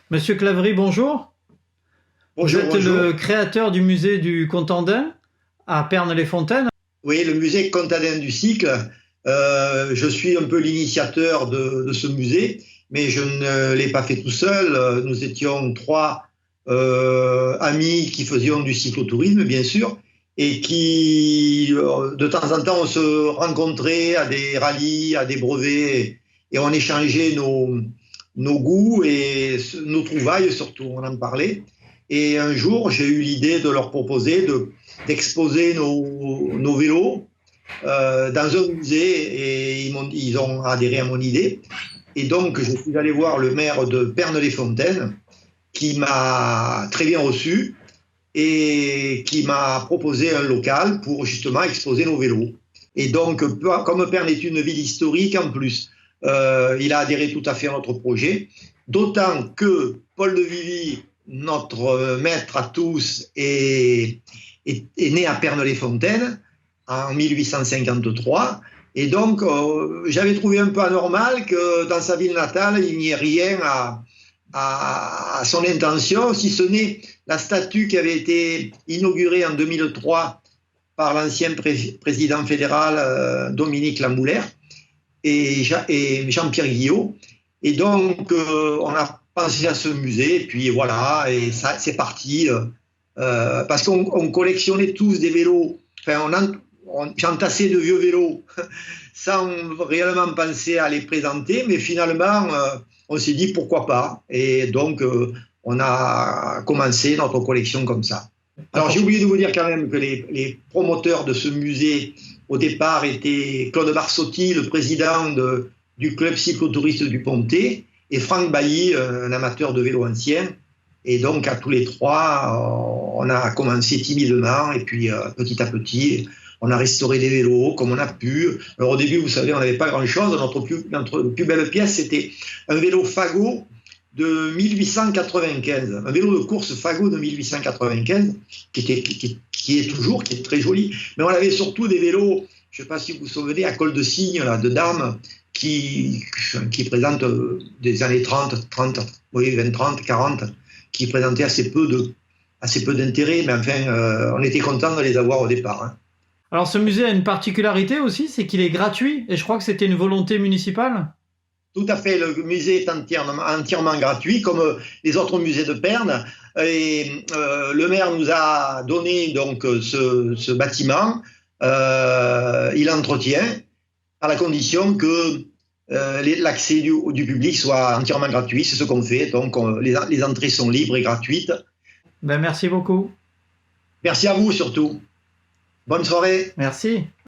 Monsieur Claverie, bonjour. Vous Bonjour, êtes bonjour. le créateur du musée du Contandin à Pernes-les-Fontaines. Oui, le musée Contadin du Cycle. Je suis un peu l'initiateur de ce musée, mais je ne l'ai pas fait tout seul. Nous étions trois amis qui faisions du cyclotourisme, bien sûr, et qui, de temps en temps, on se rencontrait à des rallyes, à des brevets, et on échangeait nos goûts et nos trouvailles, surtout, on en parlait. Et un jour, j'ai eu l'idée de leur proposer d'exposer nos vélos dans un musée et ils ont adhéré à mon idée. Et donc, je suis allé voir le maire de Pernes-les-Fontaines qui m'a très bien reçu et qui m'a proposé un local pour justement exposer nos vélos. Et donc, comme Pernes est une ville historique en plus, il a adhéré tout à fait à notre projet, d'autant que Paul de Vivie, notre maître à tous, est né à Pernes-les-Fontaines en 1853. Et donc, j'avais trouvé un peu anormal que dans sa ville natale, il n'y ait rien à son intention, si ce n'est la statue qui avait été inaugurée en 2003 par l'ancien président fédéral Dominique Lamboulaire et Jean-Pierre Guillot. Et donc, on a pensé à ce musée, et puis voilà, et ça, c'est parti. Parce qu'on collectionnait tous des vélos, enfin, j'entassais de vieux vélos sans réellement penser à les présenter, mais finalement, on s'est dit pourquoi pas. Et donc, on a commencé notre collection comme ça. Alors, j'ai oublié de vous dire quand même que les promoteurs de ce musée, au départ, étaient Claude Barsotti, le président du club cyclotouriste du Pontet, et Franck Bailly, un amateur de vélo ancien. Et donc, à tous les trois, on a commencé timidement, et puis petit à petit, on a restauré des vélos comme on a pu. Alors, au début, vous savez, on n'avait pas grand-chose. Notre plus belle pièce, c'était un vélo Fagot de 1895, un vélo de course Fagot de 1895, qui est très joli. Mais on avait surtout des vélos, je ne sais pas si vous vous souvenez, à col de cygne, là, de dames, qui présentent des années 30, oui, 20, 30, 40, qui présentaient assez peu d'intérêt, mais enfin, on était content de les avoir au départ. Hein. Alors ce musée a une particularité aussi, c'est qu'il est gratuit, et je crois que c'était une volonté municipale. Tout à fait, le musée est entièrement gratuit, comme les autres musées de Perne. Et le maire nous a donné donc ce bâtiment. Il l'entretient à la condition que l'accès du public soit entièrement gratuit. C'est ce qu'on fait. Donc les entrées sont libres et gratuites. Ben, merci beaucoup. Merci à vous surtout. Bonne soirée. Merci.